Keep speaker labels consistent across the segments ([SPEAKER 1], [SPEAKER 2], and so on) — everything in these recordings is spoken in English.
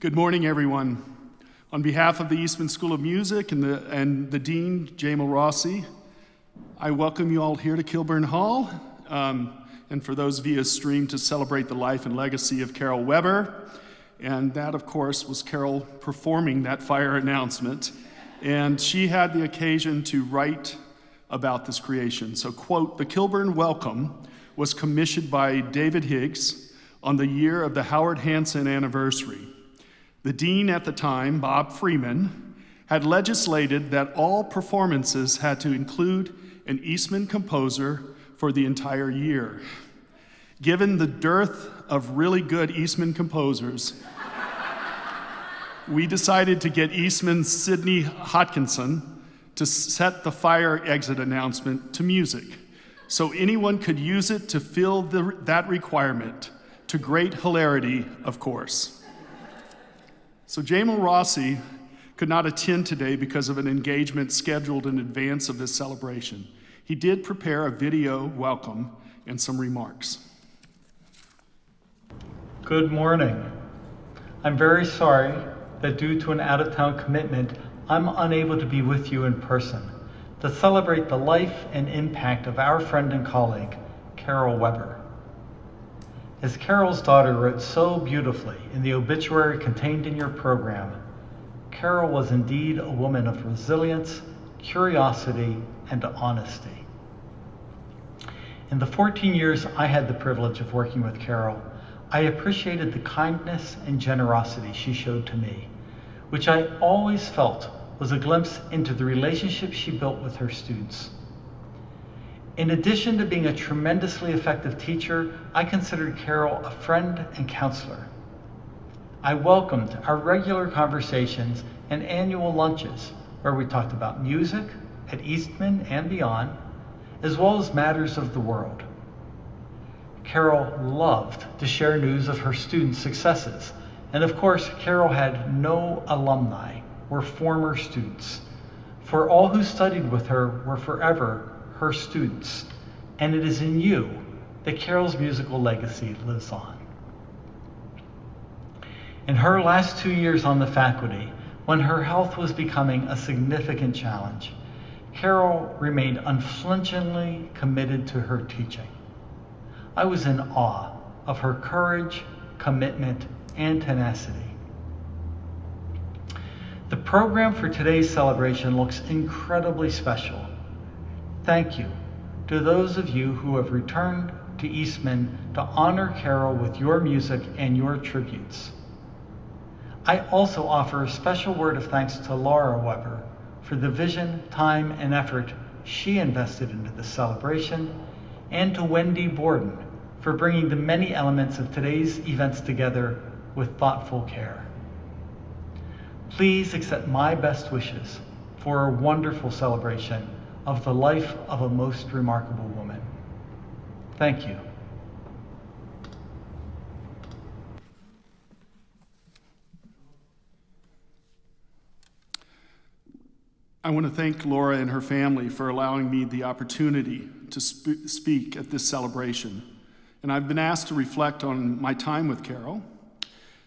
[SPEAKER 1] Good morning, everyone. On behalf of the Eastman School of Music and the Dean, Jamal Rossi, I welcome you all here to Kilbourn Hall, and for those via stream to celebrate the life and legacy of Carol Weber. And that, of course, was Carol performing that fire announcement. And she had the occasion to write about this creation. So, quote, "The Kilbourn Welcome was commissioned by David Higgs on the year of the Howard Hanson anniversary. The dean at the time, Bob Freeman, had legislated that all performances had to include an Eastman composer for the entire year. Given the dearth of really good Eastman composers, we decided to get Eastman's Sidney Hodkinson to set the fire exit announcement to music, so anyone could use it to fill that requirement, to great hilarity, of course. So Jamal Rossi could not attend today because of an engagement scheduled in advance of this celebration. He did prepare a video welcome and some remarks.
[SPEAKER 2] Good morning. I'm very sorry that due to an out-of-town commitment, I'm unable to be with you in person to celebrate the life and impact of our friend and colleague, Carol Weber. As Carol's daughter wrote so beautifully in the obituary contained in your program, Carol was indeed a woman of resilience, curiosity, and honesty. In the 14 years I had the privilege of working with Carol, I appreciated the kindness and generosity she showed to me, which I always felt was a glimpse into the relationship she built with her students. In addition to being a tremendously effective teacher, I considered Carol a friend and counselor. I welcomed our regular conversations and annual lunches where we talked about music at Eastman and beyond, as well as matters of the world. Carol loved to share news of her students' successes, and of course, Carol had no alumni or former students, for all who studied with her were forever her students, and it is in you that Carol's musical legacy lives on. In her last 2 years on the faculty, when her health was becoming a significant challenge, Carol remained unflinchingly committed to her teaching. I was in awe of her courage, commitment, and tenacity. The program for today's celebration looks incredibly special. Thank you to those of you who have returned to Eastman to honor Carol with your music and your tributes. I also offer a special word of thanks to Lara Weber for the vision, time, and effort she invested into the celebration, and to Wendy Borden for bringing the many elements of today's events together with thoughtful care. Please accept my best wishes for a wonderful celebration of the life of a most remarkable woman. Thank you.
[SPEAKER 1] I want to thank Laura and her family for allowing me the opportunity to speak at this celebration. And I've been asked to reflect on my time with Carol.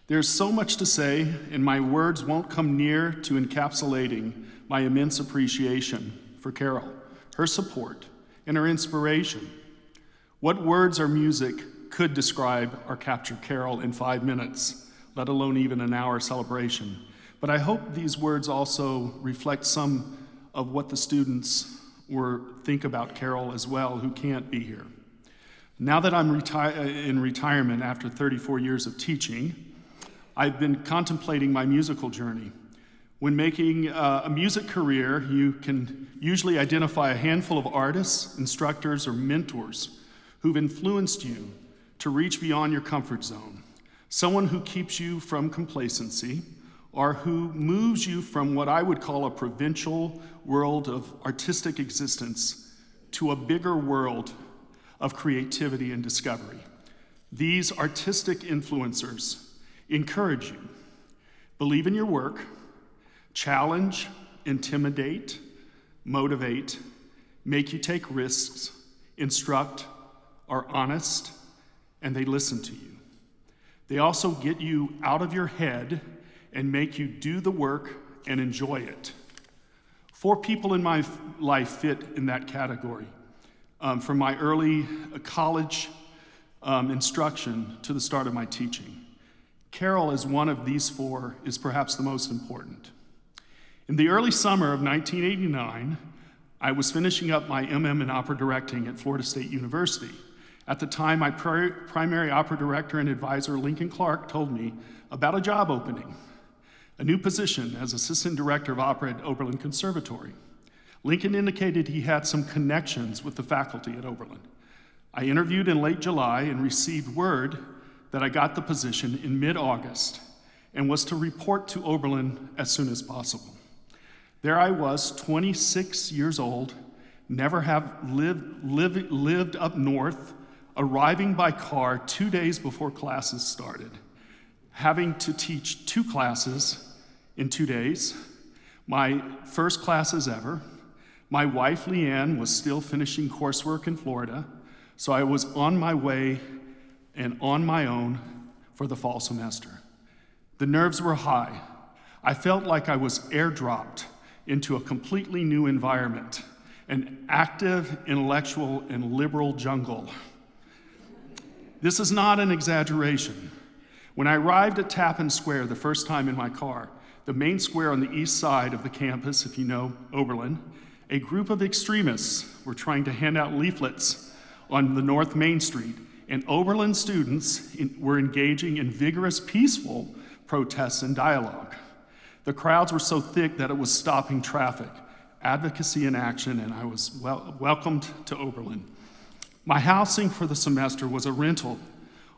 [SPEAKER 1] There's so much to say, and my words won't come near to encapsulating my immense appreciation for Carol, her support, and her inspiration. What words or music could describe or capture Carol in 5 minutes, let alone even an hour celebration? But I hope these words also reflect some of what the students think about Carol as well, who can't be here. Now that I'm in retirement after 34 years of teaching, I've been contemplating my musical journey. When making a music career, you can usually identify a handful of artists, instructors, or mentors who've influenced you to reach beyond your comfort zone. Someone who keeps you from complacency, or who moves you from what I would call a provincial world of artistic existence to a bigger world of creativity and discovery. These artistic influencers encourage you, believe in your work, challenge, intimidate, motivate, make you take risks, instruct, are honest, and they listen to you. They also get you out of your head and make you do the work and enjoy it. 4 people in my life fit in that category, from my early college instruction to the start of my teaching. Carol, as one of these 4, is perhaps the most important. In the early summer of 1989, I was finishing up my MM in opera directing at Florida State University. At the time, my primary opera director and advisor, Lincoln Clark, told me about a job opening, a new position as assistant director of opera at Oberlin Conservatory. Lincoln indicated he had some connections with the faculty at Oberlin. I interviewed in late July and received word that I got the position in mid-August and was to report to Oberlin as soon as possible. There I was, 26 years old, never have lived up north, arriving by car 2 days before classes started, having to teach 2 classes in 2 days, my first classes ever. My wife, Leanne, was still finishing coursework in Florida, so I was on my way and on my own for the fall semester. The nerves were high. I felt like I was airdropped into a completely new environment, an active, intellectual, and liberal jungle. This is not an exaggeration. When I arrived at Tappan Square the first time in my car, the main square on the east side of the campus, if you know Oberlin, a group of extremists were trying to hand out leaflets on the North Main Street, and Oberlin students were engaging in vigorous, peaceful protests and dialogue. The crowds were so thick that it was stopping traffic, advocacy in action, and I was welcomed to Oberlin. My housing for the semester was a rental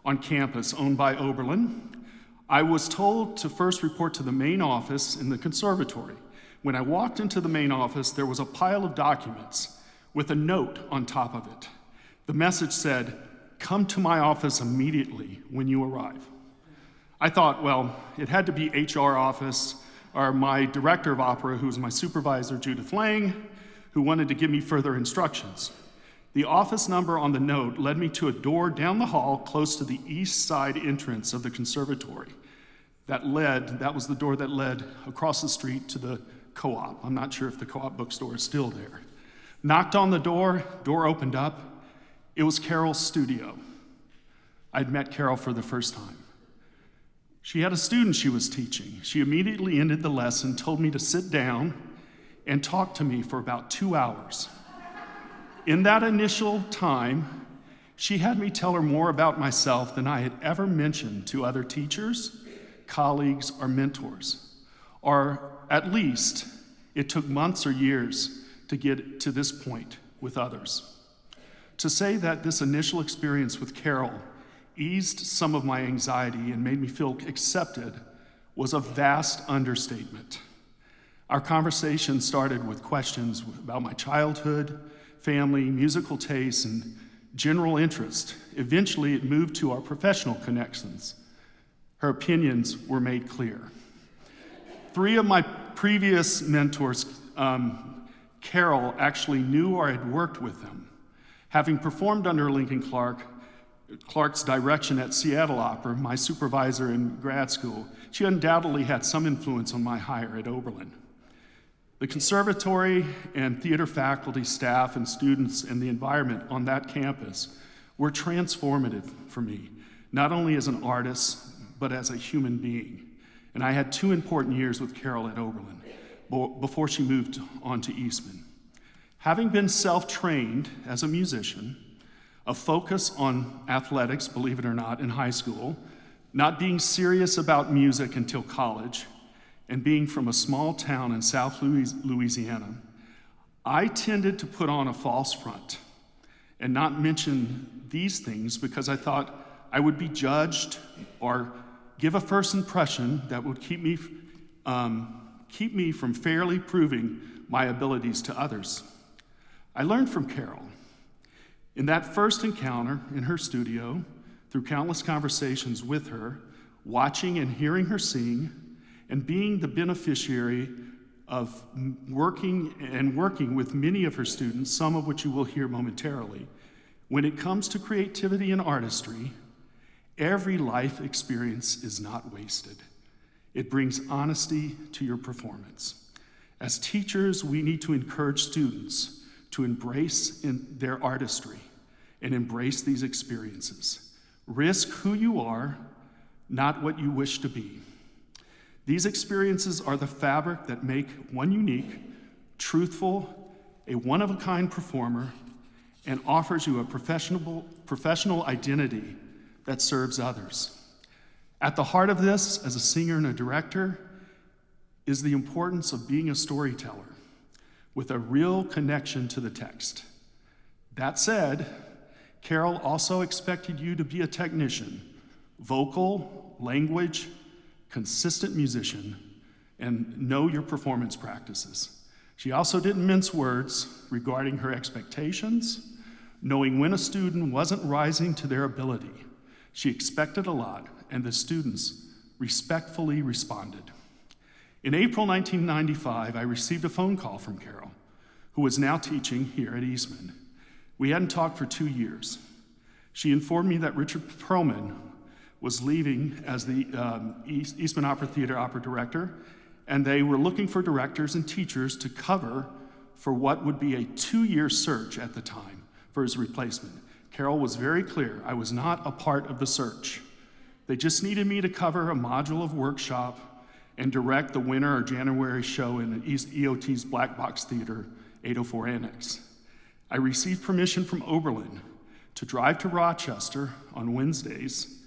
[SPEAKER 1] on campus owned by Oberlin. I was told to first report to the main office in the conservatory. When I walked into the main office, there was a pile of documents with a note on top of it. The message said, "Come to my office immediately when you arrive." I thought, well, it had to be HR office or my director of opera, who was my supervisor, Judith Lang, who wanted to give me further instructions. The office number on the note led me to a door down the hall close to the east side entrance of the conservatory. That was the door that led across the street to the co-op. I'm not sure if the co-op bookstore is still there. Knocked on the door opened up. It was Carol's studio. I'd met Carol for the first time. She had a student she was teaching. She immediately ended the lesson, told me to sit down, and talk to me for about 2 hours. In that initial time, she had me tell her more about myself than I had ever mentioned to other teachers, colleagues, or mentors. Or at least, it took months or years to get to this point with others. To say that this initial experience with Carol eased some of my anxiety and made me feel accepted was a vast understatement. Our conversation started with questions about my childhood, family, musical tastes, and general interest. Eventually, it moved to our professional connections. Her opinions were made clear. 3 of my previous mentors, Carol actually knew or had worked with them. Having performed under Lincoln Clark's direction at Seattle Opera, my supervisor in grad school, she undoubtedly had some influence on my hire at Oberlin. The conservatory and theater faculty, staff, and students and the environment on that campus were transformative for me, not only as an artist, but as a human being. And I had 2 important years with Carol at Oberlin before she moved on to Eastman. Having been self-trained as a musician, a focus on athletics, believe it or not, in high school, not being serious about music until college, and being from a small town in South Louisiana, I tended to put on a false front and not mention these things because I thought I would be judged or give a first impression that would keep me from fairly proving my abilities to others. I learned from Carol. In that first encounter in her studio, through countless conversations with her, watching and hearing her sing, and being the beneficiary of working with many of her students, some of which you will hear momentarily, when it comes to creativity and artistry, every life experience is not wasted. It brings honesty to your performance. As teachers, we need to encourage students to embrace their artistry and embrace these experiences. Risk who you are, not what you wish to be. These experiences are the fabric that make one unique, truthful, a one-of-a-kind performer, and offers you a professional identity that serves others. At the heart of this, as a singer and a director, is the importance of being a storyteller with a real connection to the text. That said, Carol also expected you to be a technician, vocal, language, consistent musician, and know your performance practices. She also didn't mince words regarding her expectations, knowing when a student wasn't rising to their ability. She expected a lot, and the students respectfully responded. In April 1995, I received a phone call from Carol, who was now teaching here at Eastman. We hadn't talked for 2 years. She informed me that Richard Perlman was leaving as the Eastman Opera Theater opera director, and they were looking for directors and teachers to cover for what would be a 2-year search at the time for his replacement. Carol was very clear, I was not a part of the search. They just needed me to cover a module of workshop and direct the winter or January show in the EOT's Black Box Theater 804 Annex. I received permission from Oberlin to drive to Rochester on Wednesdays,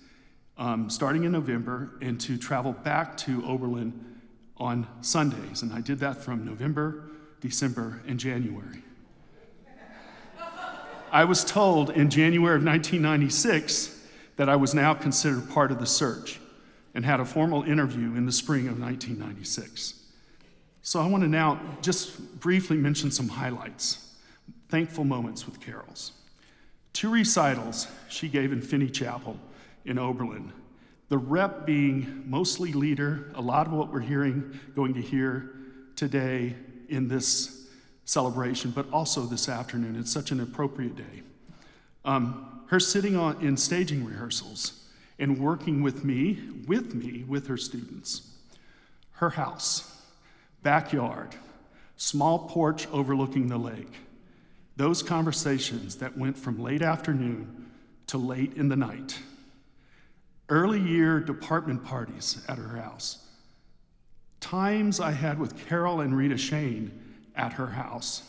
[SPEAKER 1] starting in November, and to travel back to Oberlin on Sundays. And I did that from November, December, and January. I was told in January of 1996 that I was now considered part of the search and had a formal interview in the spring of 1996. So I want to now just briefly mention some highlights, thankful moments with Carol's. 2 recitals she gave in Finney Chapel in Oberlin. The rep being mostly leader, a lot of what we're going to hear today in this celebration, but also this afternoon. It's such an appropriate day. Her sitting in staging rehearsals and working with me, with her students. Her house, backyard, small porch overlooking the lake. Those conversations that went from late afternoon to late in the night. Early year department parties at her house. Times I had with Carol and Rita Shane at her house.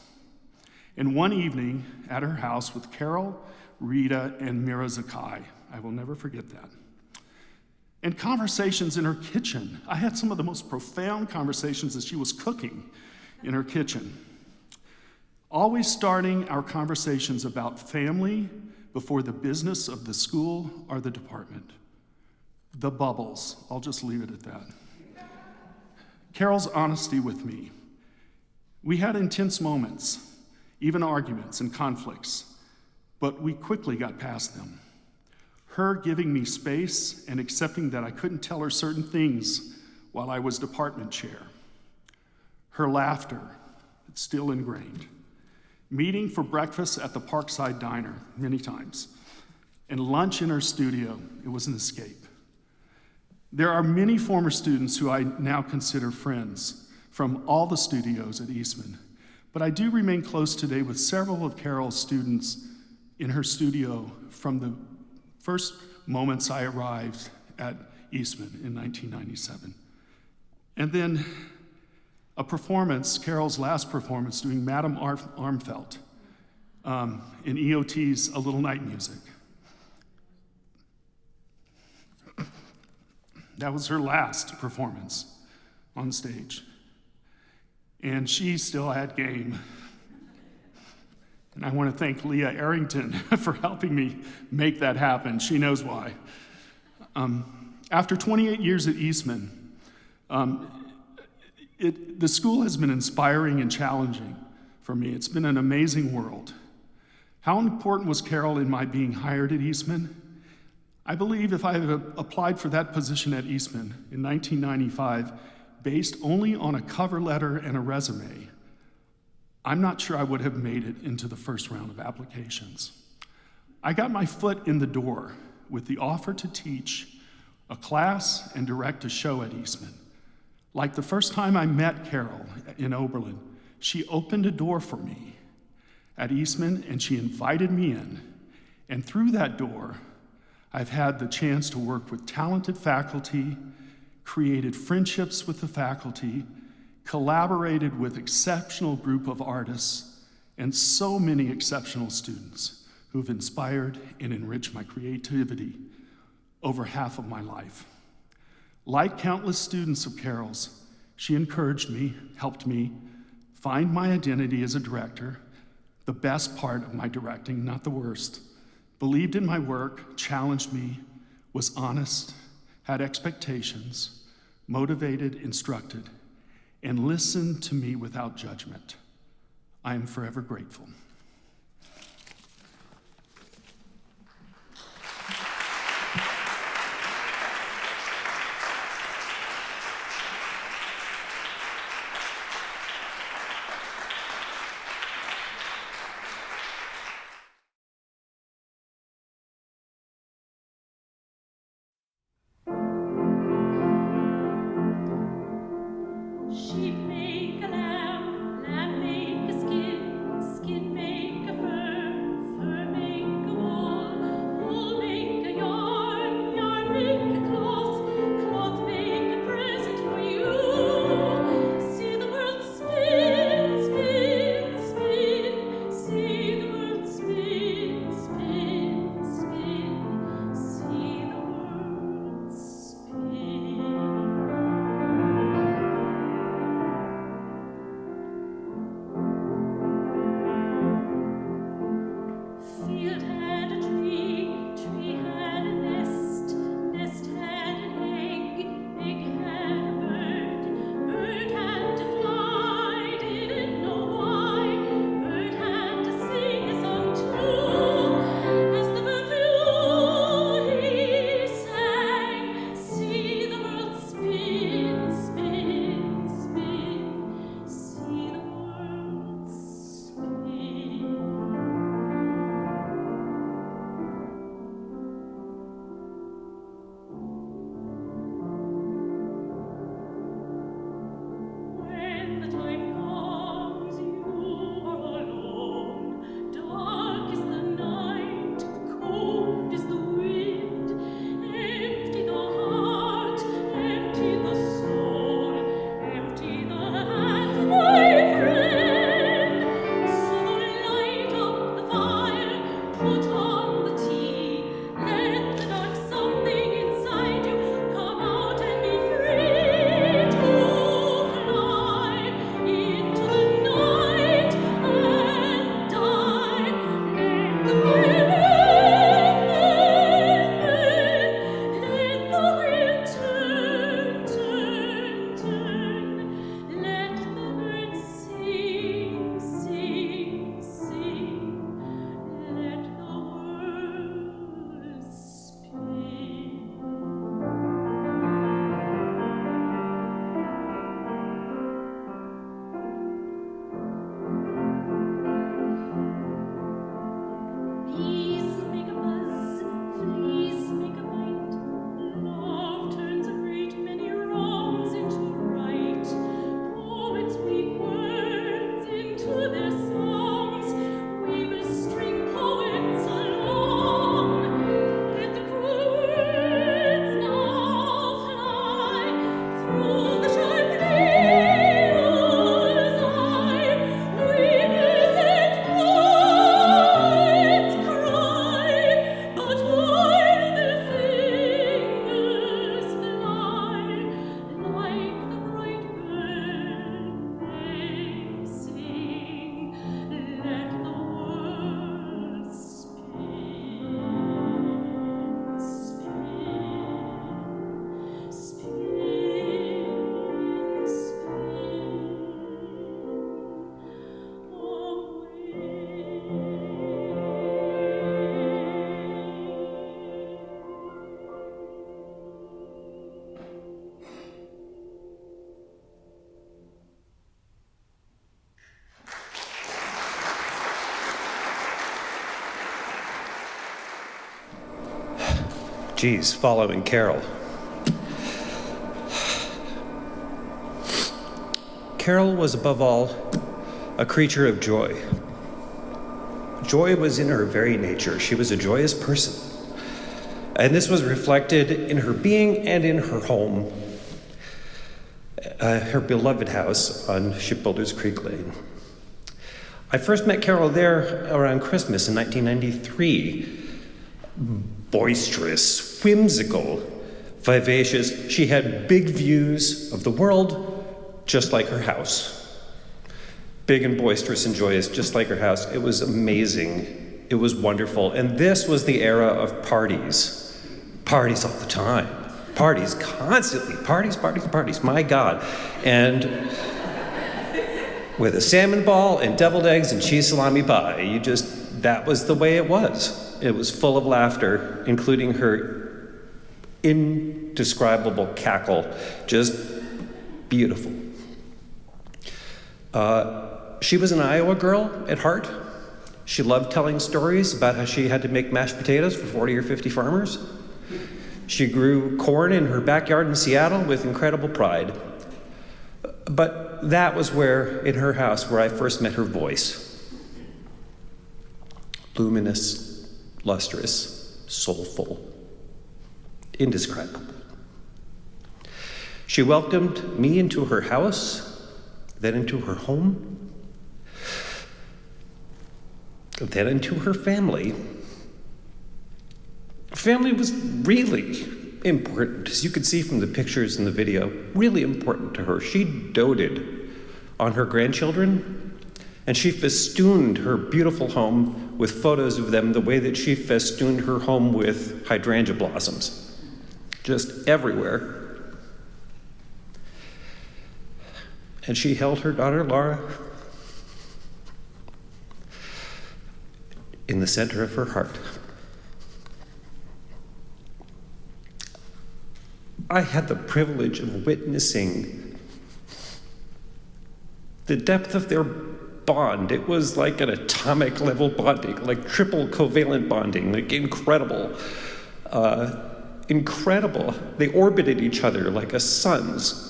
[SPEAKER 1] And one evening at her house with Carol, Rita, and Mira Zakai. I will never forget that. And conversations in her kitchen. I had some of the most profound conversations as she was cooking in her kitchen. Always starting our conversations about family before the business of the school or the department. The bubbles, I'll just leave it at that. Carol's honesty with me. We had intense moments, even arguments and conflicts, but we quickly got past them. Her giving me space and accepting that I couldn't tell her certain things while I was department chair. Her laughter, it's still ingrained. Meeting for breakfast at the Parkside Diner many times, and lunch in her studio, it was an escape. There are many former students who I now consider friends from all the studios at Eastman, but I do remain close today with several of Carol's students in her studio from the first moments I arrived at Eastman in 1997. And then a performance, Carol's last performance, doing Madame Armfeldt in EOT's A Little Night Music. That was her last performance on stage. And she still had game. And I want to thank Leah Arrington for helping me make that happen. She knows why. After 28 years at Eastman, the school has been inspiring and challenging for me. It's been an amazing world. How important was Carol in my being hired at Eastman? I believe if I had applied for that position at Eastman in 1995, based only on a cover letter and a resume, I'm not sure I would have made it into the first round of applications. I got my foot in the door with the offer to teach a class and direct a show at Eastman, Like the first time I met Carol in Oberlin, she opened a door for me at Eastman, and she invited me in. And through that door, I've had the chance to work with talented faculty, created friendships with the faculty, collaborated with exceptional group of artists, and so many exceptional students who've inspired and enriched my creativity over half of my life. Like countless students of Carol's, she encouraged me, helped me find my identity as a director, the best part of my directing, not the worst, believed in my work, challenged me, was honest, had expectations, motivated, instructed, and listened to me without judgment. I am forever grateful.
[SPEAKER 3] Sheep make a lamb, lamb make a skin, skin make a fur, fur make a wool, wool make a yarn, yarn make a cloth, cloth make a present for you. See the world spin, spin, spin, see the world spin, spin, spin, see the world spin. Field had a tree, tree had a nest, nest had an egg, egg had a bird, bird had to fly, didn't know why, bird had to sing a song too. As the bird flew, he sang, see the world spin, spin, spin, see the world spin. When the time comes, you are alone. Dark is the night, cold is the wind. Empty the heart, empty the soul, empty the hands, my friend. So light up the fire, put on the tea. Let the dark something inside you come out and be free to fly into the night and die. Let the wind turn, turn, turn. Let the birds sing, sing, sing. Let the world spin. Bees make a buzz, fleas make a bite. Love turns a great many wrongs into right. Poets weave words into their songs. Weavers string poets along. Let the cruel words now fly through the sharp needle's eye. Weavers and poets cry, but while their fingers fly, like the bright bird they sing. Let the world spin, spin, spin,
[SPEAKER 4] Geez, following Carol. Carol was above all a creature of joy. Joy was in her very nature. She was a joyous person. And this was reflected in her being and in her home, her beloved house on Shipbuilders Creek Lane. I first met Carol there around Christmas in 1993. Boisterous, whimsical, vivacious. She had big views of the world, just like her house. Big and boisterous and joyous, just like her house. It was amazing. It was wonderful. And this was the era of parties. Parties all the time. Parties constantly. Parties. My God. And with a salmon ball and deviled eggs and cheese salami pie, that was the way it was. It was full of laughter, including her indescribable cackle. Just beautiful. She was an Iowa girl at heart. She loved telling stories about how she had to make mashed potatoes for 40 or 50 farmers. She grew corn in her backyard in Seattle with incredible pride. But that was in her house, where I first met her voice. Luminous, lustrous, soulful, indescribable. She welcomed me into her house, then into her home, then into her family. Family was really important, as you could see from the pictures in the video, really important to her. She doted on her grandchildren, and she festooned her beautiful home with photos of them the way that she festooned her home with hydrangea blossoms, just everywhere. And she held her daughter Lara in the center of her heart. I had the privilege of witnessing the depth of their bond. It was like an atomic level bonding, like triple covalent bonding, like incredible. Incredible. They orbited each other like a suns.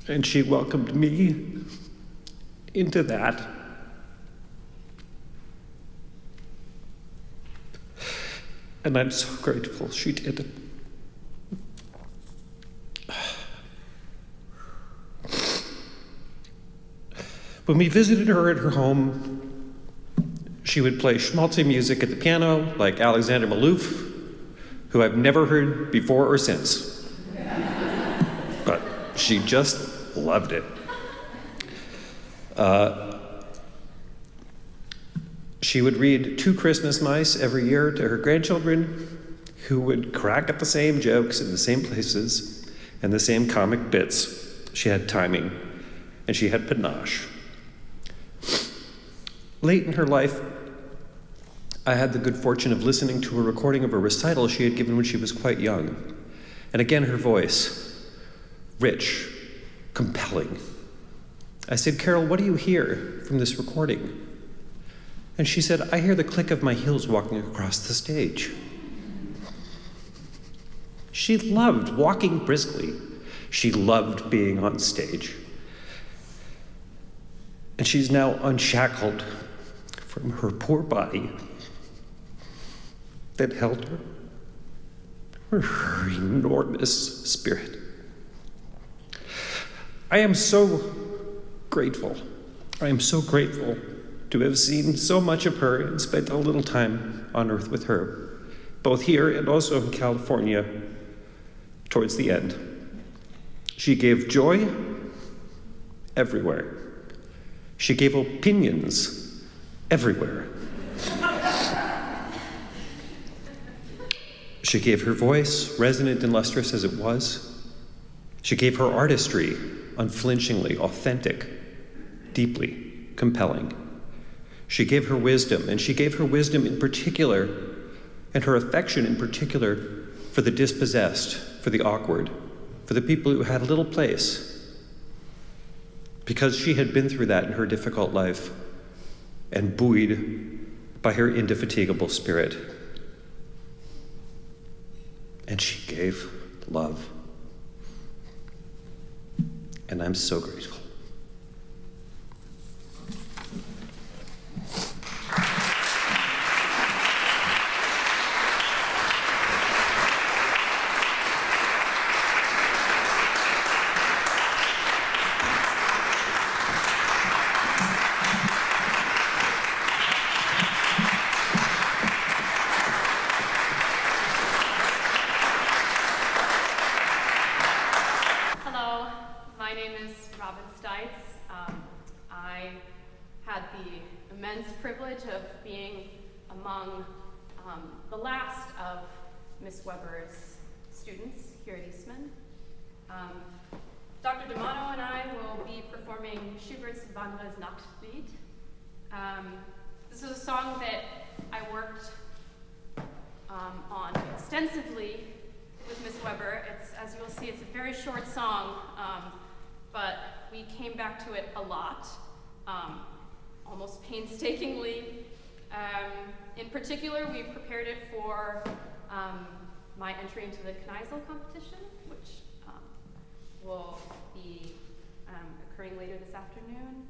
[SPEAKER 4] And she welcomed me into that. And I'm so grateful she did. When we visited her at her home, she would play schmaltzy music at the piano, like Alexander Malouf, who I've never heard before or since. But she just loved it. She would read 2 Christmas mice every year to her grandchildren, who would crack at the same jokes in the same places and the same comic bits. She had timing, and she had panache. Late in her life, I had the good fortune of listening to a recording of a recital she had given when she was quite young. And again, her voice, rich, compelling. I said, "Carol, what do you hear from this recording?" And she said, "I hear the click of my heels walking across the stage." She loved walking briskly. She loved being on stage. And she's now unshackled from her poor body that held her enormous spirit. I am so grateful. I am so grateful to have seen so much of her and spent a little time on earth with her, both here and also in California towards the end. She gave joy everywhere. She gave opinions everywhere. She gave her voice, resonant and lustrous as it was. She gave her artistry, unflinchingly authentic, deeply compelling. She gave her wisdom, and she gave her wisdom in particular, and her affection in particular, for the dispossessed, for the awkward, for the people who had little place. Because she had been through that in her difficult life, and buoyed by her indefatigable spirit. And she gave love. And I'm so grateful.
[SPEAKER 5] I had the immense privilege of being among the last of Miss Weber's students here at Eastman. Dr. D'Amato and I will be performing Schubert's Nachtlied II. This is a song that I worked on extensively with Miss Weber. As you'll see, it's a very short song, but we came back to it a lot, almost painstakingly. In particular, we prepared it for my entry into the Kneisel competition, which will be occurring later this afternoon.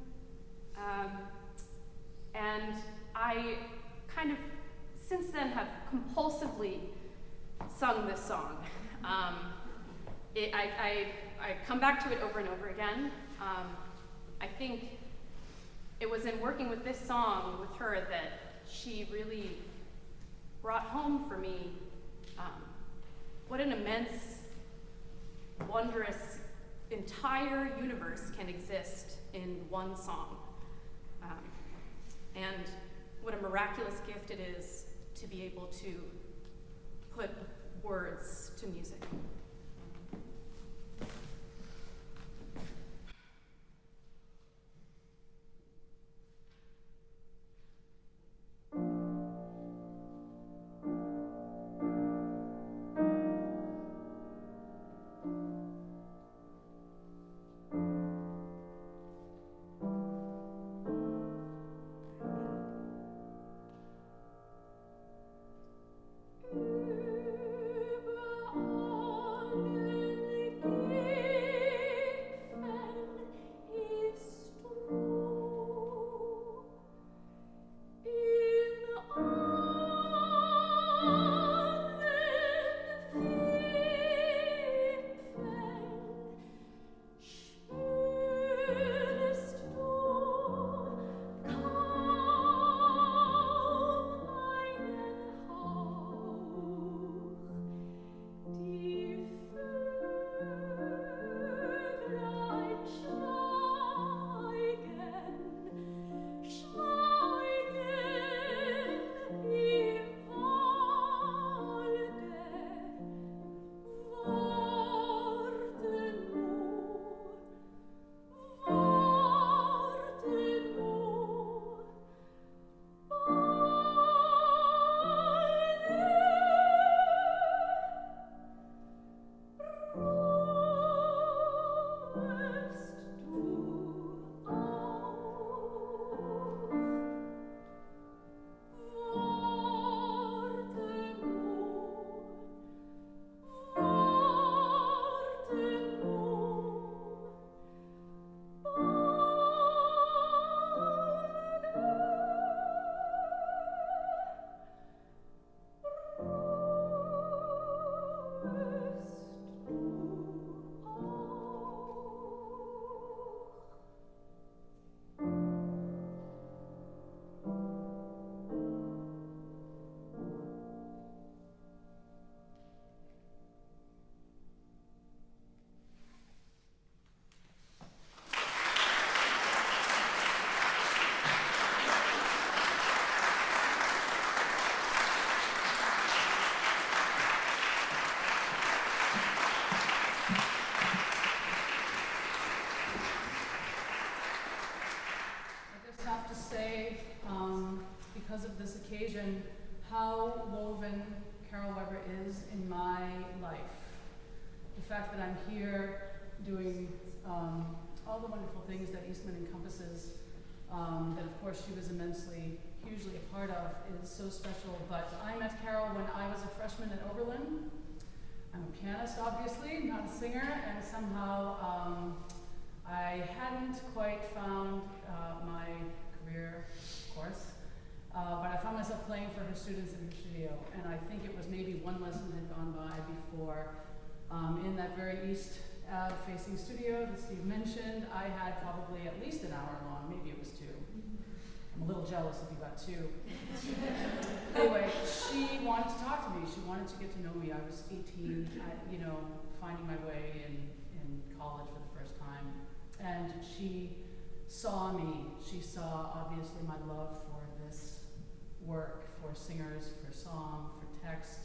[SPEAKER 5] And I kind of, since then, have compulsively sung this song. I come back to it over and over again. I think it was in working with this song with her that she really brought home for me what an immense, wondrous, entire universe can exist in one song. And what a miraculous gift it is to be able to put words to music.
[SPEAKER 6] Because of this occasion, how woven Carol Weber is in my life. The fact that I'm here doing all the wonderful things that Eastman encompasses, that of course she was hugely a part of, is so special. But I met Carol when I was a freshman at Oberlin. I'm a pianist, obviously, not a singer, and somehow I hadn't quite found my career, of course, but I found myself playing for her students in her studio, and I think it was maybe one lesson had gone by before. In that very east-facing studio that Steve mentioned, I had probably at least an hour long, maybe it was 2. I'm a little jealous if you got 2. Anyway, she wanted to talk to me. She wanted to get to know me. I was 18, finding my way in college for the first time. And she saw me. She saw, obviously, my love for this work, for singers, for song, for text,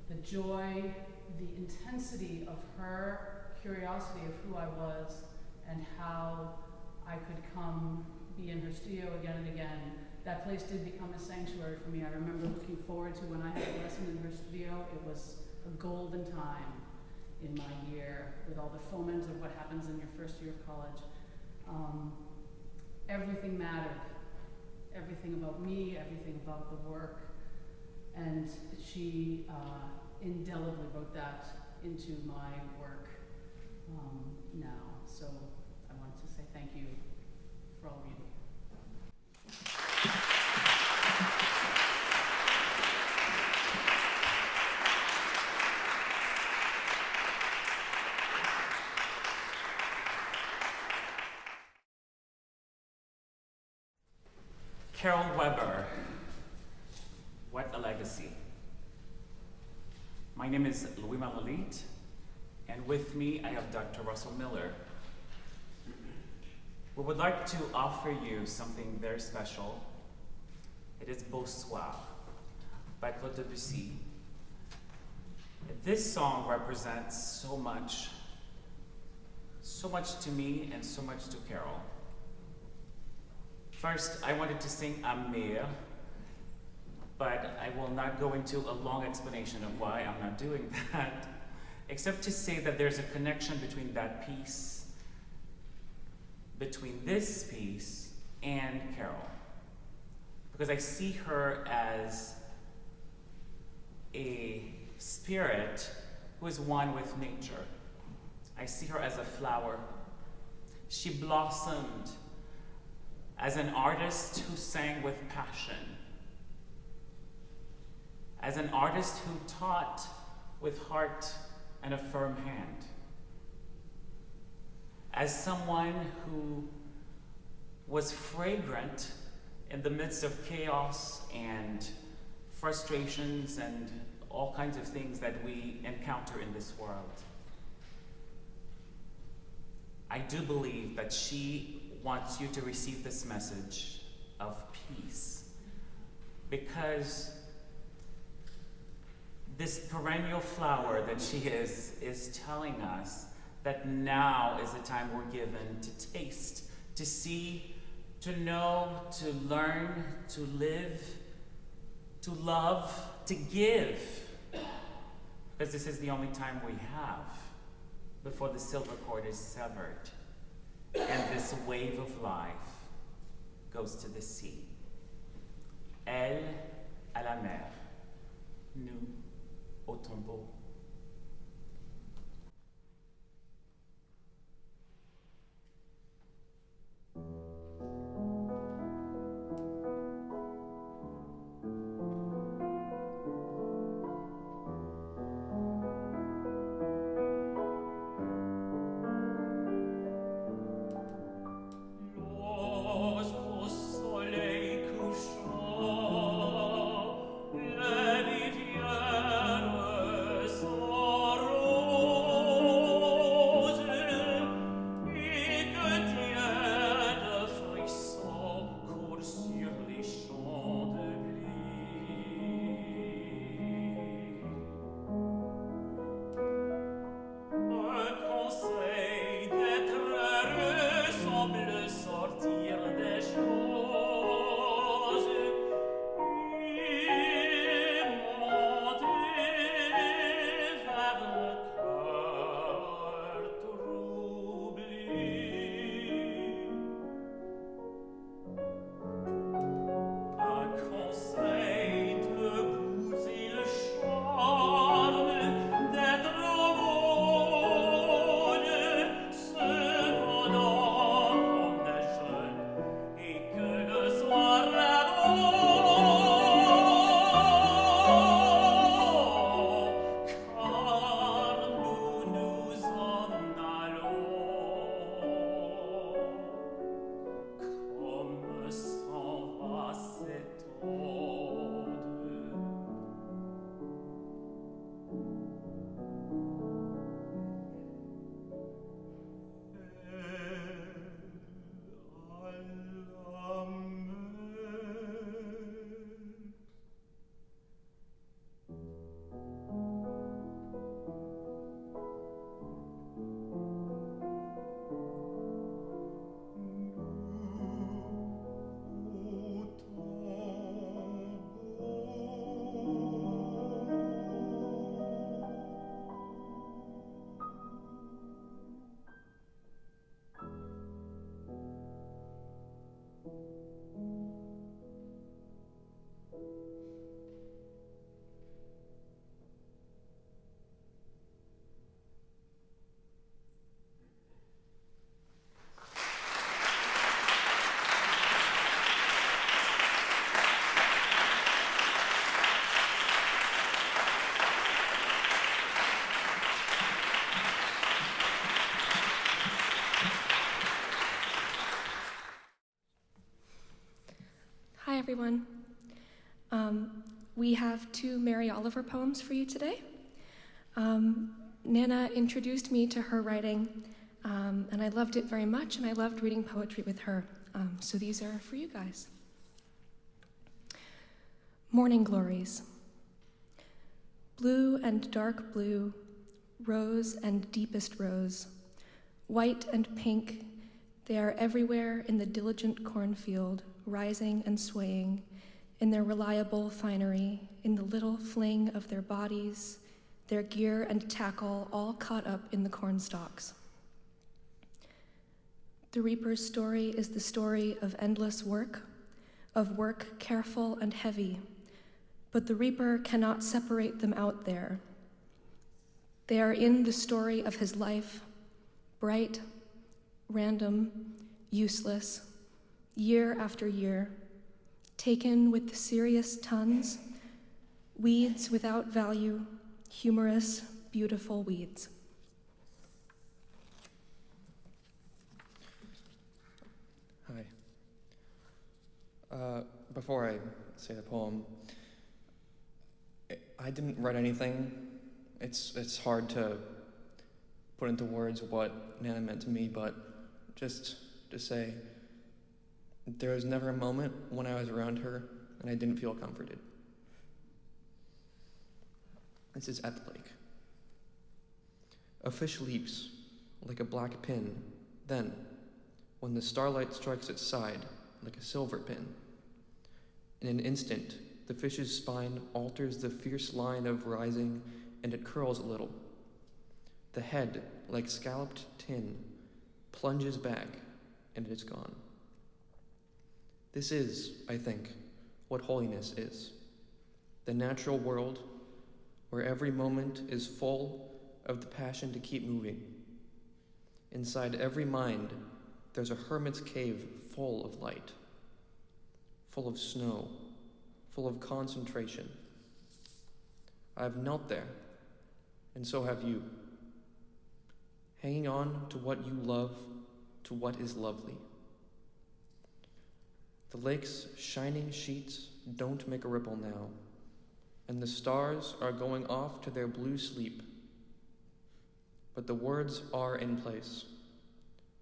[SPEAKER 6] the joy, the intensity of her curiosity of who I was and how I could come be in her studio again and again. That place did become a sanctuary for me. I remember looking forward to when I had a lesson in her studio. It was a golden time in my year with all the foment of what happens in your first year of college. Everything mattered. Everything about me, everything about the work. And she indelibly wrote that into my work now. So I wanted to say thank you for all of you.
[SPEAKER 7] Carol Weber, what a legacy. My name is Louima Lilite, and with me I have Dr. Russell Miller. We would like to offer you something very special. It is Beau Soir by Claude Debussy. This song represents so much to me and so much to Carol. First, I wanted to sing Amir, but I will not go into a long explanation of why I'm not doing that, except to say that there's a connection between that piece, between this piece and Carol. Because I see her as a spirit who is one with nature. I see her as a flower. She blossomed as an artist who sang with passion, as an artist who taught with heart and a firm hand, as someone who was fragrant in the midst of chaos and frustrations and all kinds of things that we encounter in this world. I do believe that she wants you to receive this message of peace, because this perennial flower that she is telling us that now is the time we're given to taste, to see, to know, to learn, to live, to love, to give, because this is the only time we have before the silver cord is severed and this wave of life goes to the sea. Elle à la mer, nous au tombeau.
[SPEAKER 3] Soleil couchant, les rivières
[SPEAKER 8] everyone. We have 2 Mary Oliver poems for you today. Nana introduced me to her writing, and I loved it very much, and I loved reading poetry with her. So these are for you guys. Morning Glories. Blue and dark blue, rose and deepest rose, white and pink, they are everywhere in the diligent cornfield, rising and swaying, in their reliable finery, in the little fling of their bodies, their gear and tackle all caught up in the cornstalks. The reaper's story is the story of endless work, of work careful and heavy, but the reaper cannot separate them out there. They are in the story of his life, bright, random, useless, year after year, taken with the serious tons, weeds without value, humorous, beautiful weeds.
[SPEAKER 9] Hi. Before I say the poem, I didn't write anything. It's hard to put into words what Nana meant to me, but just to say, there was never a moment when I was around her and I didn't feel comforted. This is at the lake. A fish leaps like a black pin, then, when the starlight strikes its side like a silver pin, in an instant, the fish's spine alters the fierce line of rising and it curls a little. The head, like scalloped tin, plunges back and it is gone. This is, I think, what holiness is. The natural world where every moment is full of the passion to keep moving. Inside every mind, there's a hermit's cave full of light, full of snow, full of concentration. I have knelt there, and so have you, hanging on to what you love, to what is lovely. The lake's shining sheets don't make a ripple now, and the stars are going off to their blue sleep. But the words are in place,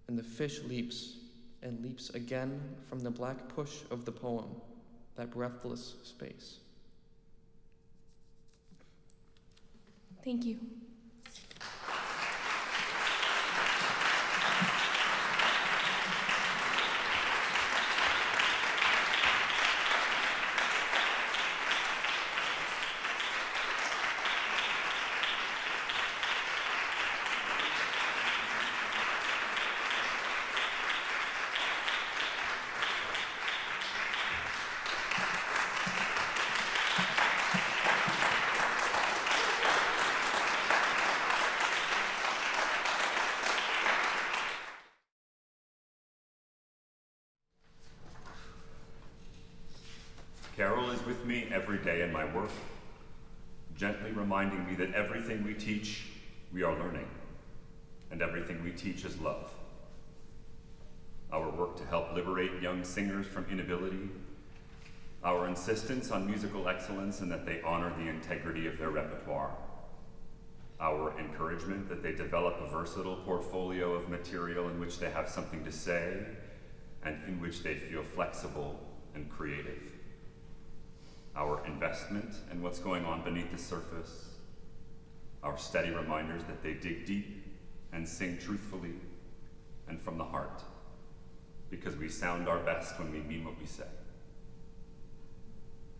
[SPEAKER 9] and the fish leaps and leaps again from the black push of the poem, that breathless space.
[SPEAKER 8] Thank you.
[SPEAKER 10] Carol is with me every day in my work, gently reminding me that everything we teach, we are learning, and everything we teach is love. Our work to help liberate young singers from inability, our insistence on musical excellence and that they honor the integrity of their repertoire, our encouragement that they develop a versatile portfolio of material in which they have something to say and in which they feel flexible and creative. Our investment in what's going on beneath the surface, our steady reminders that they dig deep and sing truthfully and from the heart, because we sound our best when we mean what we say.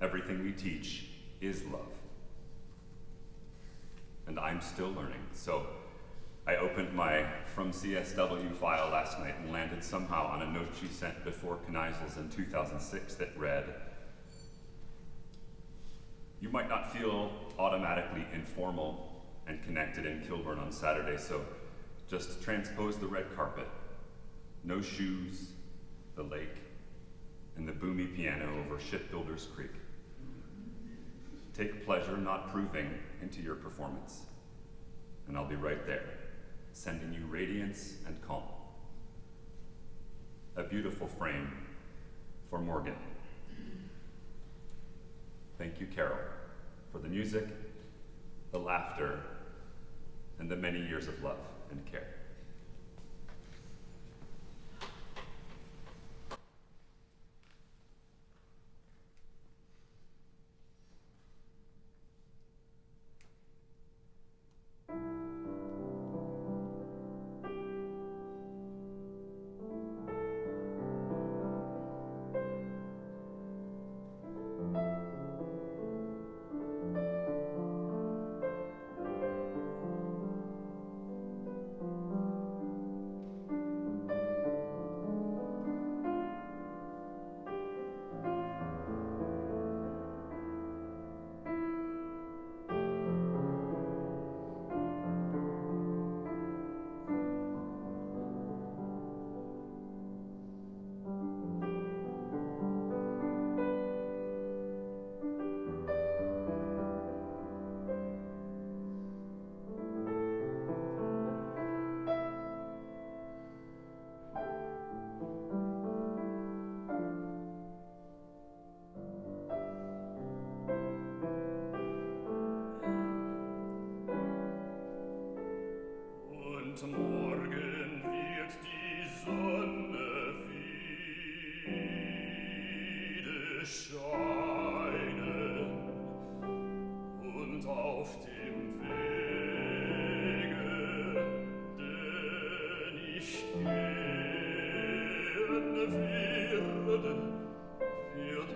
[SPEAKER 10] Everything we teach is love. And I'm still learning, so I opened my From CSW file last night and landed somehow on a note she sent before Kneisels in 2006 that read, "You might not feel automatically informal and connected in Kilbourn on Saturday, so just transpose the red carpet, no shoes, the lake, and the boomy piano over Shipbuilders Creek. Take pleasure not proving into your performance, and I'll be right there, sending you radiance and calm." A beautiful frame for Morgen. thank you, Carol, for the music, the laughter, and the many years of love and care.
[SPEAKER 11] Und morgen wird die Sonne wieder scheinen und auf dem Wege, den ich gehen werde, wird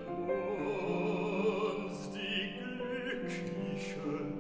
[SPEAKER 11] uns die Glücklichen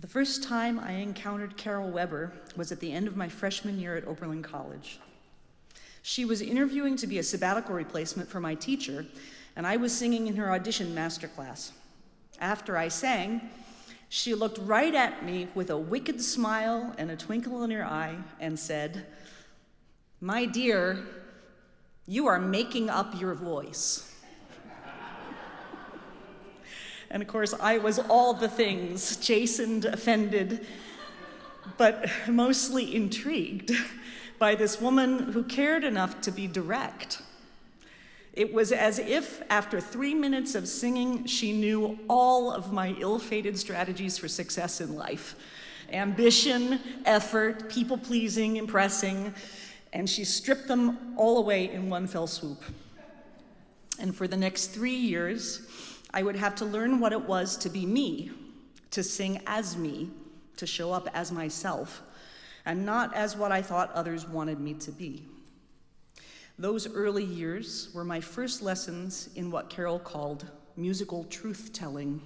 [SPEAKER 12] The first time I encountered Carol Weber was at the end of my freshman year at Oberlin College. She was interviewing to be a sabbatical replacement for my teacher, and I was singing in her audition masterclass. After I sang, she looked right at me with a wicked smile and a twinkle in her eye and said, "My dear, You are making up your voice. And of course, I was all the things, chastened, offended, but mostly intrigued by this woman who cared enough to be direct. It was as if, after 3 minutes of singing, she knew all of my ill-fated strategies for success in life. Ambition, effort, people-pleasing, impressing, and she stripped them all away in one fell swoop. And for the next 3 years, I would have to learn what it was to be me, to sing as me, to show up as myself, and not as what I thought others wanted me to be. Those early years were my first lessons in what Carol called musical truth-telling.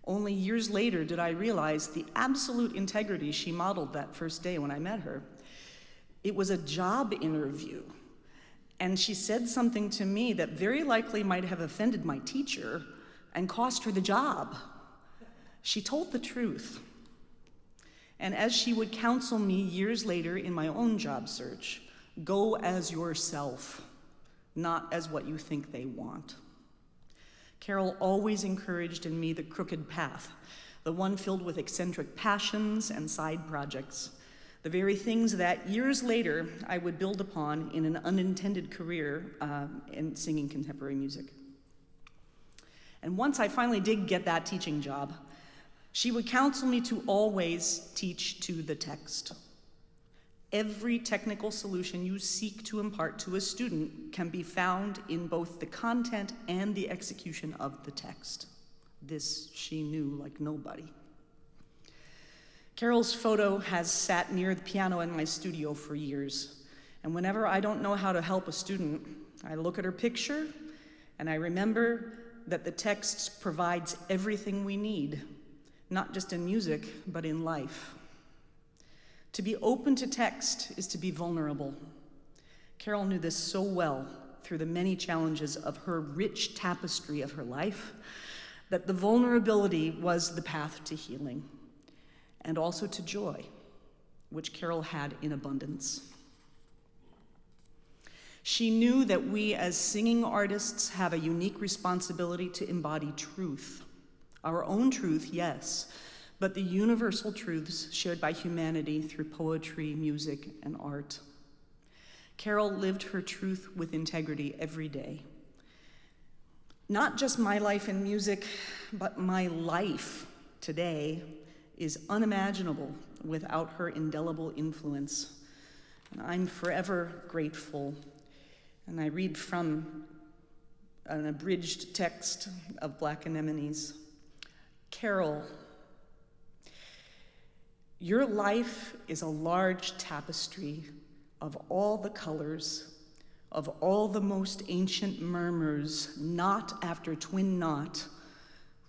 [SPEAKER 12] Only years later did I realize the absolute integrity she modeled that first day when I met her. It was a job interview, and she said something to me that very likely might have offended my teacher and cost her the job. She told the truth. And as she would counsel me years later in my own job search, go as yourself, not as what you think they want. Carol always encouraged in me the crooked path, the one filled with eccentric passions and side projects, the very things that years later I would build upon in an unintended career in singing contemporary music. And once I finally did get that teaching job, she would counsel me to always teach to the text. Every technical solution you seek to impart to a student can be found in both the content and the execution of the text. This she knew like nobody. Carol's photo has sat near the piano in my studio for years, and whenever I don't know how to help a student, I look at her picture and I remember that the text provides everything we need, not just in music, but in life. To be open to text is to be vulnerable. Carol knew this so well through the many challenges of her rich tapestry of her life, that the vulnerability was the path to healing and also to joy, which Carol had in abundance. She knew that we as singing artists have a unique responsibility to embody truth. Our own truth, yes, but the universal truths shared by humanity through poetry, music, and art. Carol lived her truth with integrity every day. Not just my life in music, but my life today is unimaginable without her indelible influence. And I'm forever grateful. And I read from an abridged text of Black Anemones. Carol, your life is a large tapestry of all the colors, of all the most ancient murmurs, knot after twin knot,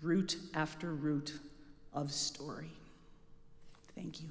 [SPEAKER 12] root after root of story. Thank you.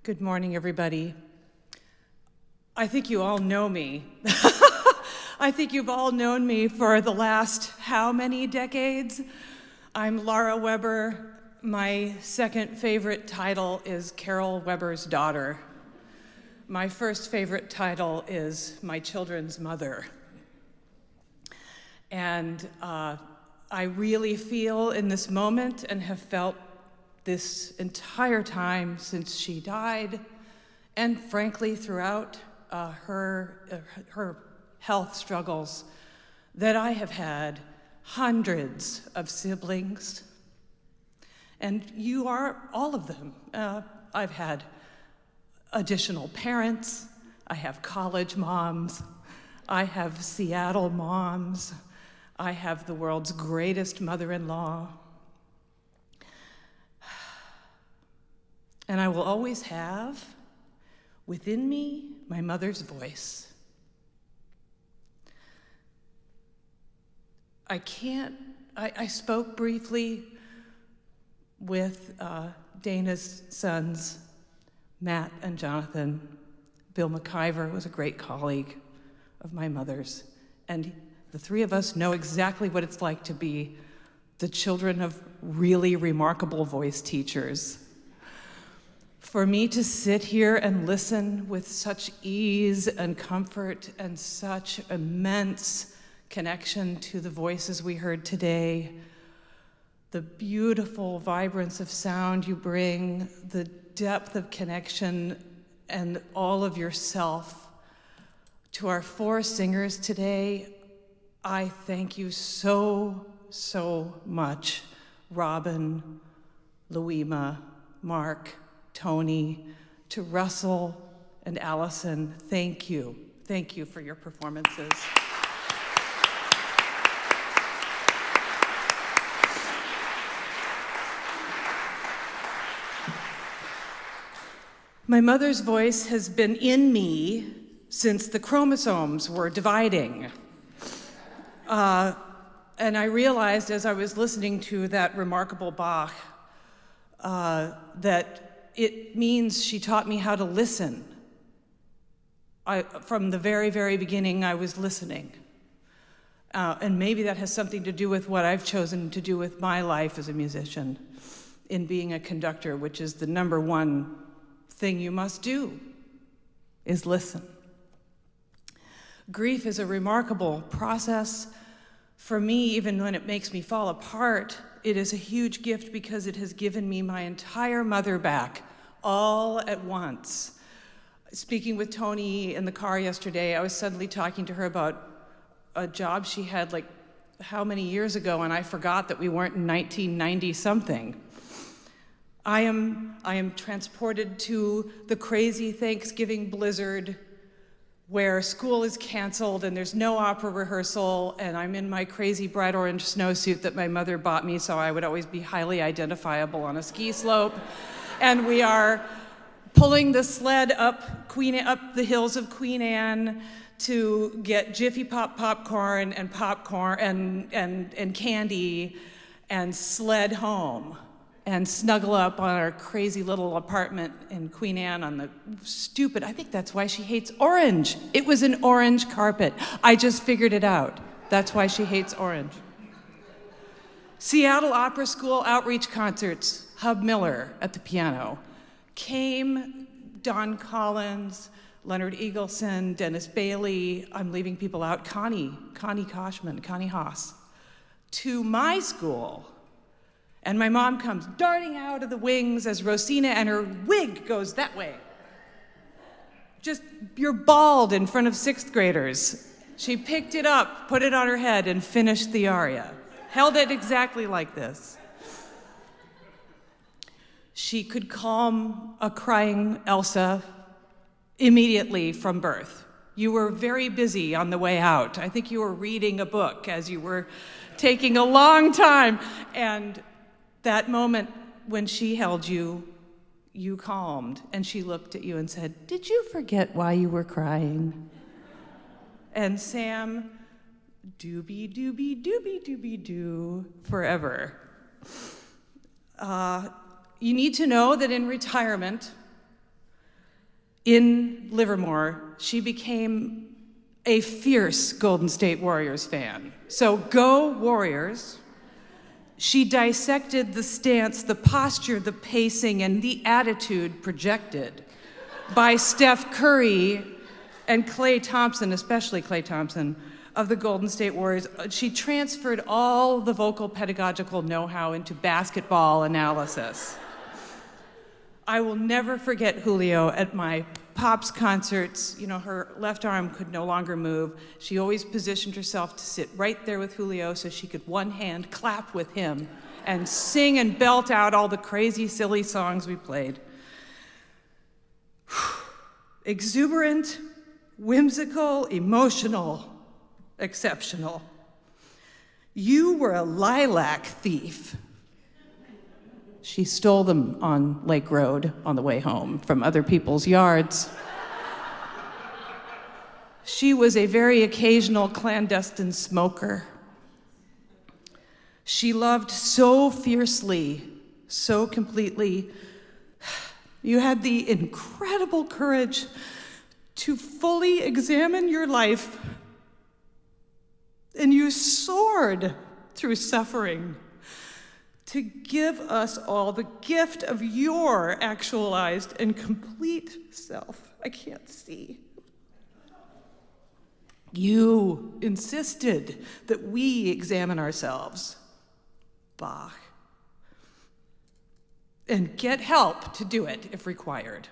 [SPEAKER 13] Good morning, everybody. I think you all know me. I think you've all known me for the last how many decades? I'm Lara Weber. My second favorite title is Carol Weber's daughter. My first favorite title is my children's mother. And I really feel in this moment, and have felt this entire time since she died, and frankly throughout her health struggles, that I have had hundreds of siblings, and you are all of them. I've had additional parents, I have college moms, I have Seattle moms, I have the world's greatest mother-in-law, and I will always have within me my mother's voice. I spoke briefly with Dana's sons, Matt and Jonathan. Bill McIver was a great colleague of my mother's, and the three of us know exactly what it's like to be the children of really remarkable voice teachers. For me to sit here and listen with such ease and comfort and such immense connection to the voices we heard today, the beautiful vibrance of sound you bring, the depth of connection and all of yourself. To our four singers today, I thank you so, so much. Robin, Louima, Marc, Tony, to Russell and Alison, thank you. Thank you for your performances. My mother's voice has been in me since the chromosomes were dividing. And I realized as I was listening to that remarkable Bach that it means she taught me how to listen. From the very, very beginning, I was listening. And maybe that has something to do with what I've chosen to do with my life as a musician in being a conductor, which is the number one thing you must do, is listen. Grief is a remarkable process. For me, even when it makes me fall apart, it is a huge gift because it has given me my entire mother back, all at once. Speaking with Tony in the car yesterday, I was suddenly talking to her about a job she had like how many years ago, and I forgot that we weren't in 1990-something. I am transported to the crazy Thanksgiving blizzard where school is canceled and there's no opera rehearsal, and I'm in my crazy bright orange snowsuit that my mother bought me so I would always be highly identifiable on a ski slope. And we are pulling the sled up the hills of Queen Anne to get Jiffy Pop popcorn and candy and sled home and snuggle up on our crazy little apartment in Queen Anne on the stupid, I think that's why she hates orange. It was an orange carpet. I just figured it out. That's why she hates orange. Seattle Opera School outreach concerts, Hub Miller at the piano. Came Don Collins, Leonard Eagleson, Dennis Bailey, I'm leaving people out, Connie Koshman, Connie Haas, to my school. And my mom comes darting out of the wings as Rosina and her wig goes that way. Just, you're bald in front of sixth graders. She picked it up, put it on her head, and finished the aria. Held it exactly like this. She could calm a crying Elsa immediately from birth. You were very busy on the way out. I think you were reading a book as you were taking a long time. And that moment when she held you, you calmed, and she looked at you and said, "Did you forget why you were crying?" And Sam, doobie doobie doobie doobie doo, forever. You need to know that in retirement, In Livermore, she became a fierce Golden State Warriors fan. So go Warriors. She dissected the stance, the posture, the pacing, and the attitude projected by Steph Curry and Klay Thompson, especially Klay Thompson, of the Golden State Warriors. She transferred all the vocal pedagogical know-how into basketball analysis. I will never forget Julio at my Pops concerts. You know, her left arm could no longer move. She always positioned herself to sit right there with Julio so she could one hand clap with him and sing and belt out all the crazy, silly songs we played. Exuberant, whimsical, emotional, exceptional. You were a lilac thief. She stole them on Lake Road on the way home from other people's yards. She was a very occasional clandestine smoker. She loved so fiercely, so completely. You had the incredible courage to fully examine your life, and you soared through suffering to give us all the gift of your actualized and complete self. I can't see. You insisted that we examine ourselves, Bach, and get help to do it if required.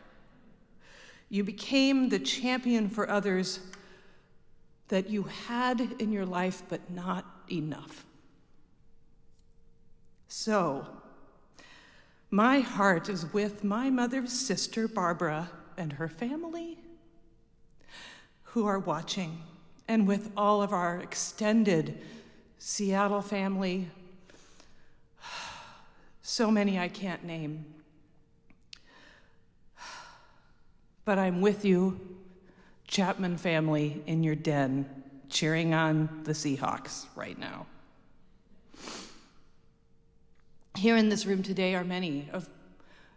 [SPEAKER 13] You became the champion for others that you had in your life, but not enough. So, my heart is with my mother's sister, Barbara, and her family who are watching, and with all of our extended Seattle family, so many I can't name. But I'm with you, Chapman family, in your den, cheering on the Seahawks right now. Here in this room today are many of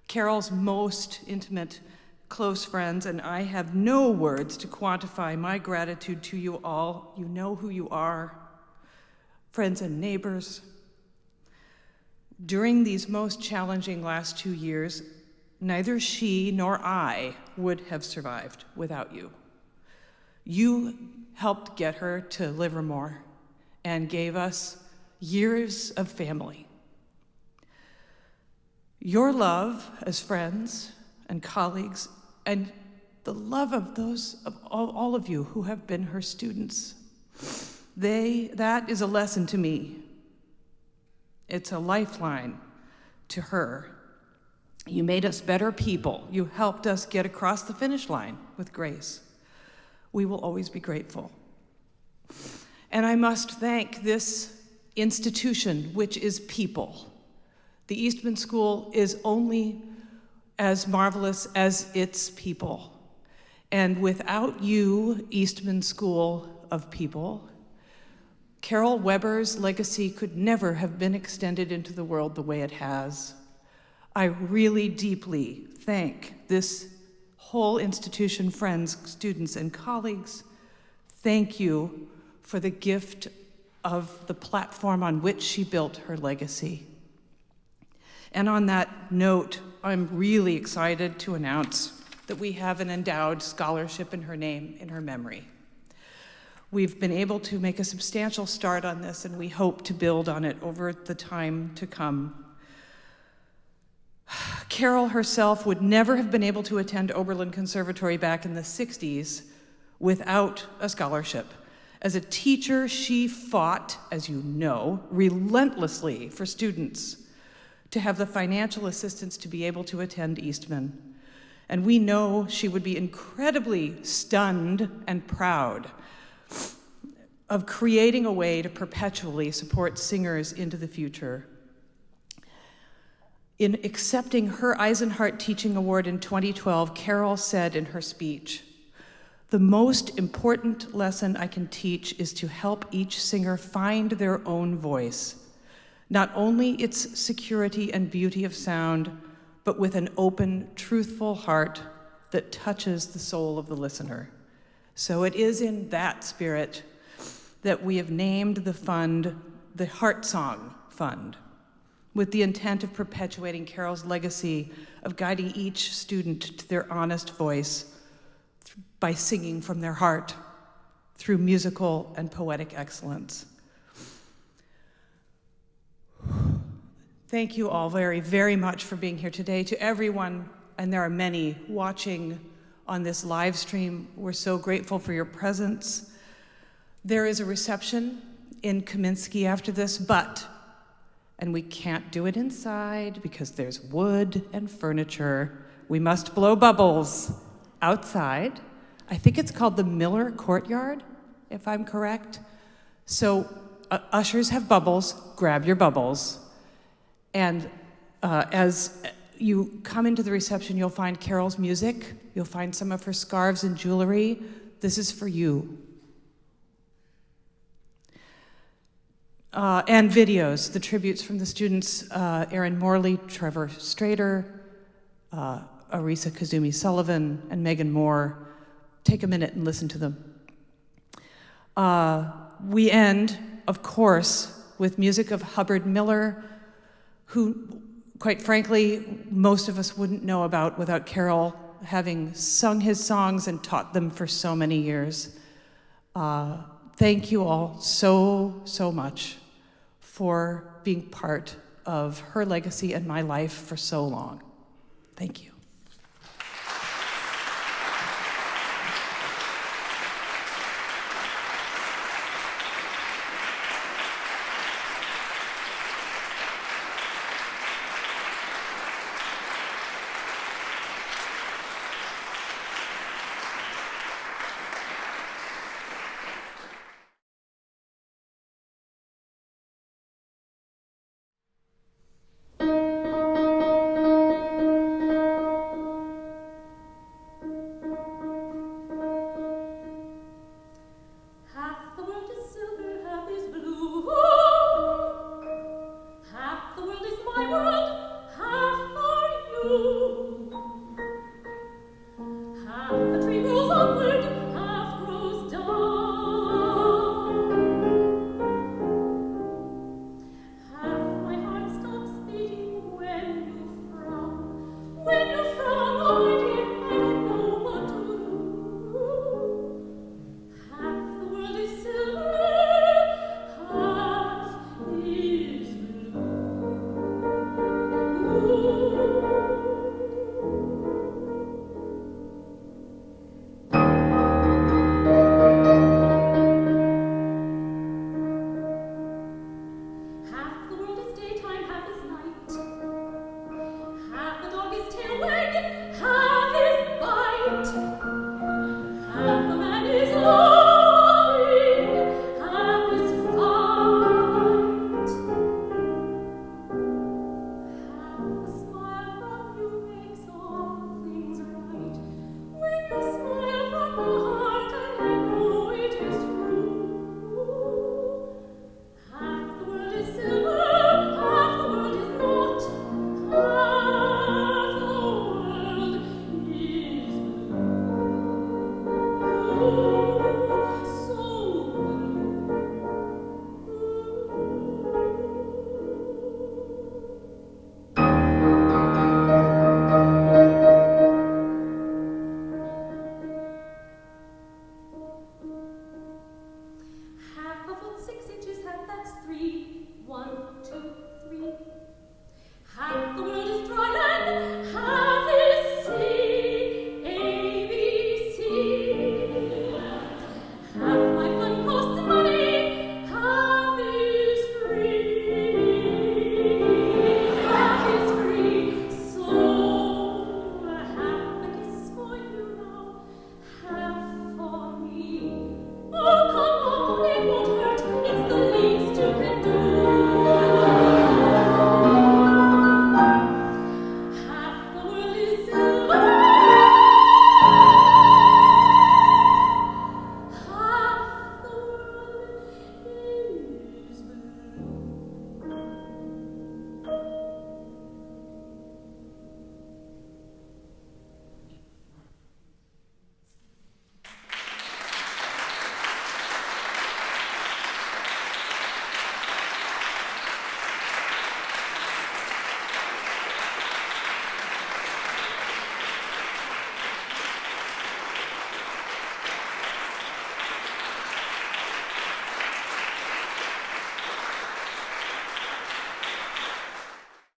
[SPEAKER 13] Carol's most intimate, close friends, and I have no words to quantify my gratitude to you all. You know who you are, friends and neighbors. During these most challenging last 2 years, neither she nor I would have survived without you. You helped get her to Livermore and gave us years of family. Your love as friends and colleagues, and the love of those of all of you who have been her students, that is a lesson to me. It's a lifeline to her. You made us better people. You helped us get across the finish line with grace. We will always be grateful. And I must thank this institution, which is people. The Eastman School is only as marvelous as its people. And without you, Eastman School of People, Carol Weber's legacy could never have been extended into the world the way it has. I really deeply thank this whole institution, friends, students, and colleagues. Thank you for the gift of the platform on which she built her legacy. And on that note, I'm really excited to announce that we have an endowed scholarship in her name, in her memory. We've been able to make a substantial start on this, and we hope to build on it over the time to come. Carol herself would never have been able to attend Oberlin Conservatory back in the 60s without a scholarship. As a teacher, she fought, as you know, relentlessly for students to have the financial assistance to be able to attend Eastman. And we know she would be incredibly stunned and proud of creating a way to perpetually support singers into the future. In accepting her Eisenhart Teaching Award in 2012, Carol said in her speech, "The most important lesson I can teach is to help each singer find their own voice, not only its security and beauty of sound, but with an open, truthful heart, that touches the soul of the listener. So it is in that spirit that we have named the fund the Heart Song Fund, with the intent of perpetuating Carol's legacy of guiding each student to their honest voice by singing from their heart through musical and poetic excellence. Thank you all very, very much for being here today. To everyone, and there are many watching on this live stream, we're so grateful for your presence. There is a reception in Kaminsky after this, and we can't do it inside because there's wood and furniture. We must blow bubbles outside. I think it's called the Miller Courtyard, if I'm correct. So ushers have bubbles, grab your bubbles. And as you come into the reception, you'll find Carol's music. You'll find some of her scarves and jewelry. This is for you. And videos, the tributes from the students, Erin Morley, Trevor Strader, Arisa Kazumi Sullivan, and Megan Moore. Take a minute and listen to them. We end, of course, with music of Hubbard Miller, who, quite frankly, most of us wouldn't know about without Carol having sung his songs and taught them for so many years. Thank you all so, so much for being part of her legacy and my life for so long. Thank you.